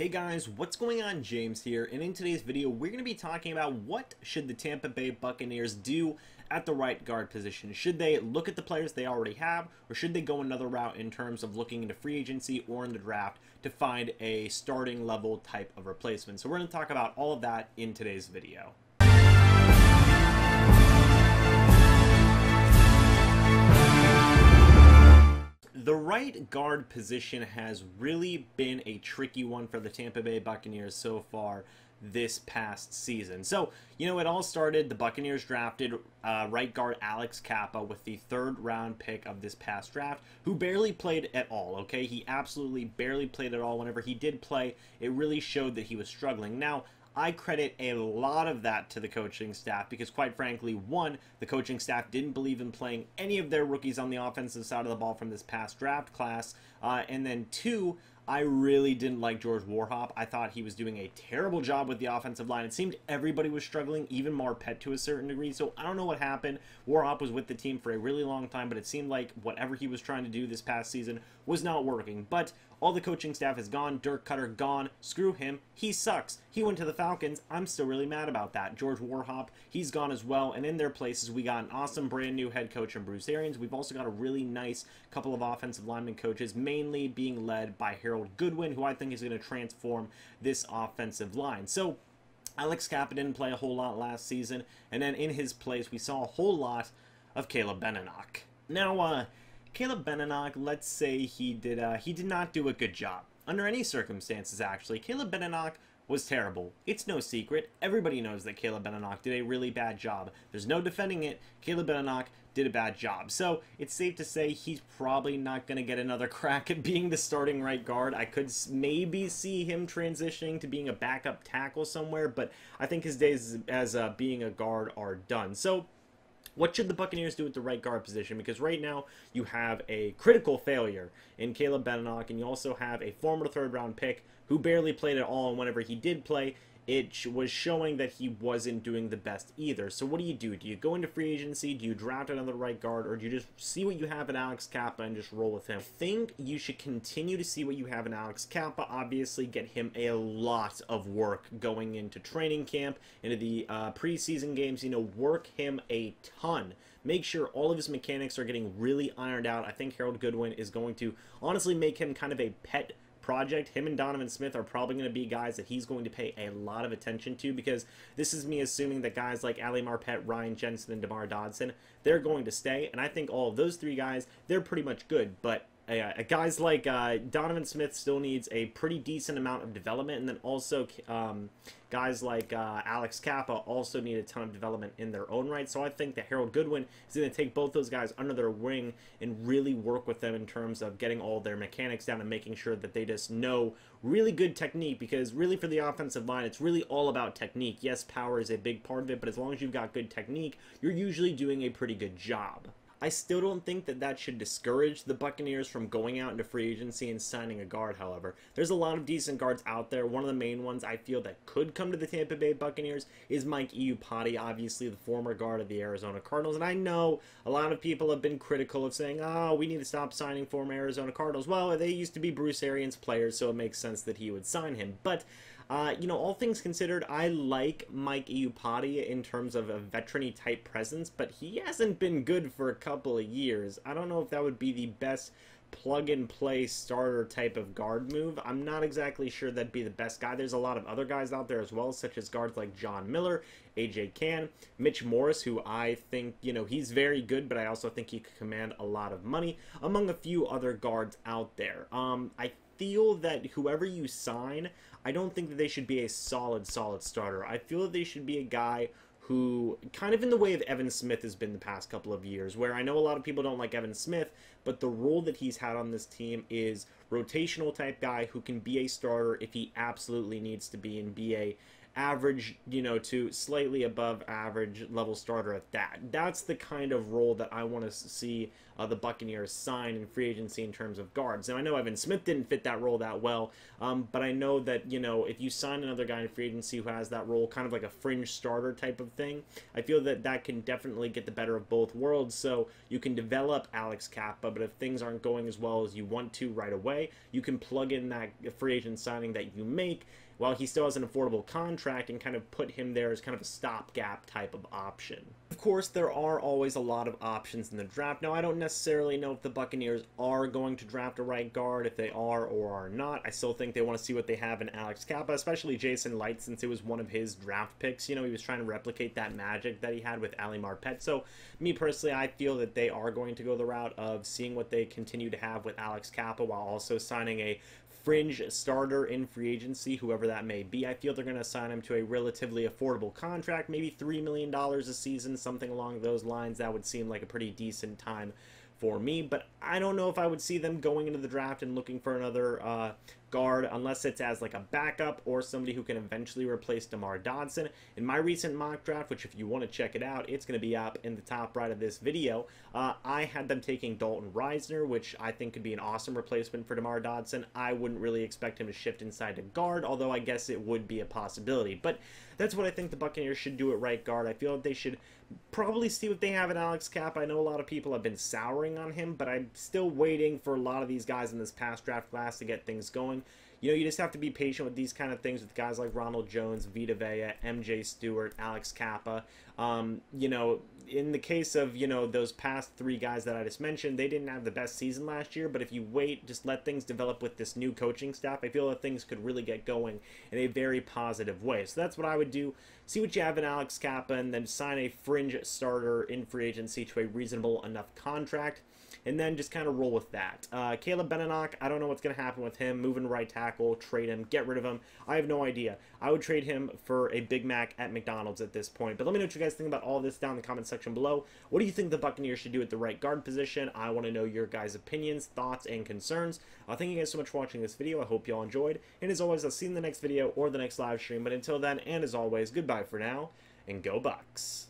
Hey guys, what's going on? James here, and in today's video we're going to be talking about what should the Tampa Bay Buccaneers do at the right guard position. Should they look at the players they already have, or should they go another route in terms of looking into free agency or in the draft to find a starting level type of replacement? So we're going to talk about all of that in today's video. The right guard position has really been a tricky one for the Tampa Bay Buccaneers so far this past season. So, it all started, the Buccaneers drafted right guard Alex Cappa with the third-round pick of this past draft, who barely played at all, okay? He absolutely barely played at all. Whenever he did play, it really showed that he was struggling. Now, I credit a lot of that to the coaching staff because, quite frankly, one, the coaching staff didn't believe in playing any of their rookies on the offensive side of the ball from this past draft class, and then two, I really didn't like George Warhop. I thought he was doing a terrible job with the offensive line. It seemed everybody was struggling, even Marpet to a certain degree, so I don't know what happened. Warhop was with the team for a really long time, but it seemed like whatever he was trying to do this past season was not working. But all the coaching staff is gone. Dirk Cutter gone. Screw him. He sucks. He went to the Falcons. I'm still really mad about that. George Warhop, he's gone as well. And in their places, we got an awesome brand new head coach in Bruce Arians. We've also got a really nice couple of offensive lineman coaches, mainly being led by Harold Goodwin, who I think is going to transform this offensive line. So Alex Cappa didn't play a whole lot last season. And then in his place, we saw a whole lot of Caleb Benenoch. Now, Caleb Benenoch, let's say he did not do a good job. Under any circumstances, actually, Caleb Benenoch was terrible. It's no secret. Everybody knows that Caleb Benenoch did a really bad job. There's no defending it. Caleb Benenoch did a bad job. So it's safe to say he's probably not going to get another crack at being the starting right guard. I could maybe see him transitioning to being a backup tackle somewhere, but I think his days as being a guard are done. So what should the Buccaneers do at the right guard position? Because right now you have a critical failure in Caleb Benenoch, and you also have a former third-round pick who barely played at all, and whenever he did play, it was showing that he wasn't doing the best either. So what do? Do you go into free agency? Do you draft another right guard? Or do you just see what you have in Alex Cappa and just roll with him? I think you should continue to see what you have in Alex Cappa. Obviously, get him a lot of work going into training camp, into the preseason games. Work him a ton. Make sure all of his mechanics are getting really ironed out. I think Harold Goodwin is going to honestly make him kind of a pet project. Him and Donovan Smith are probably going to be guys that he's going to pay a lot of attention to, because this is me assuming that guys like Ali Marpet, Ryan Jensen, and DeMar Dodson, they're going to stay, and I think all of those three guys, they're pretty much good, but guys like Donovan Smith still needs a pretty decent amount of development, and then also guys like Alex Cappa also need a ton of development in their own right. So I think that Harold Goodwin is going to take both those guys under their wing and really work with them in terms of getting all their mechanics down and making sure that they just know really good technique, because really for the offensive line, it's really all about technique. Yes, power is a big part of it, but as long as you've got good technique, you're usually doing a pretty good job. I still don't think that that should discourage the Buccaneers from going out into free agency and signing a guard, however. There's a lot of decent guards out there. One of the main ones I feel that could come to the Tampa Bay Buccaneers is Mike Iupati, obviously the former guard of the Arizona Cardinals. And I know a lot of people have been critical of saying, oh, we need to stop signing former Arizona Cardinals. Well, they used to be Bruce Arians players, so it makes sense that he would sign him. But all things considered, I like Mike Iupati in terms of a veteran-y type presence, but he hasn't been good for a couple of years. I don't know if that would be the best plug-and-play starter type of guard move. I'm not exactly sure that'd be the best guy. There's a lot of other guys out there as well, such as guards like John Miller, AJ Cann, Mitch Morris, who I think, he's very good, but I also think he could command a lot of money, among a few other guards out there. I feel that whoever you sign, I don't think that they should be a solid starter. I feel that they should be a guy who, kind of in the way of Evan Smith has been the past couple of years, where I know a lot of people don't like Evan Smith, but the role that he's had on this team is rotational type guy who can be a starter if he absolutely needs to be, and be average, to slightly above average level starter at that. That's the kind of role that I want to see the Buccaneers sign in free agency in terms of guards. Now, I know Evan Smith didn't fit that role that well, but I know that, if you sign another guy in free agency who has that role, kind of like a fringe starter type of thing, I feel that that can definitely get the better of both worlds. So you can develop Alex Cappa, but if things aren't going as well as you want to right away, you can plug in that free agent signing that you make while he still has an affordable contract and kind of put him there as kind of a stopgap type of option. Of course, there are always a lot of options in the draft. Now, I don't necessarily know if the Buccaneers are going to draft a right guard, if they are or are not. I still think they want to see what they have in Alex Cappa, especially Jason Light, since it was one of his draft picks. He was trying to replicate that magic that he had with Ali Marpet. So, me personally, I feel that they are going to go the route of seeing what they continue to have with Alex Cappa while also signing a fringe starter in free agency, whoever that may be. I feel they're going to sign him to a relatively affordable contract, maybe $3 million a season, something along those lines. That would seem like a pretty decent time for me, but I don't know if I would see them going into the draft and looking for another guard unless it's as like a backup or somebody who can eventually replace DeMar Dodson. In my recent mock draft, which if you want to check it out, it's going to be up in the top right of this video, I had them taking Dalton Reisner, which I think could be an awesome replacement for DeMar Dodson. I wouldn't really expect him to shift inside to guard, although I guess it would be a possibility. But that's what I think the Buccaneers should do at right guard. I feel like they should probably see what they have in Alex Cappa. I know a lot of people have been souring on him, but I'm still waiting for a lot of these guys in this past draft class to get things going. You just have to be patient with these kind of things with guys like Ronald Jones, Vita Vea, MJ Stewart, Alex Cappa. In the case of, those past three guys that I just mentioned, they didn't have the best season last year, but if you wait, just let things develop with this new coaching staff, I feel that things could really get going in a very positive way. So that's what I would do. See what you have in Alex Cappa, and then sign a fringe starter in free agency to a reasonable enough contract, and then just kind of roll with that. Caleb Benenoch, I don't know what's going to happen with him. Moving right tackle, trade him, get rid of him. I have no idea. I would trade him for a Big Mac at McDonald's at this point. But let me know what you guys think about all this down in the comment section below. What do you think the Buccaneers should do at the right guard position? I want to know your guys' opinions, thoughts, and concerns. Thank you guys so much for watching this video. I hope you all enjoyed. And as always, I'll see you in the next video or the next live stream. But until then, and as always, goodbye for now, and go Bucs.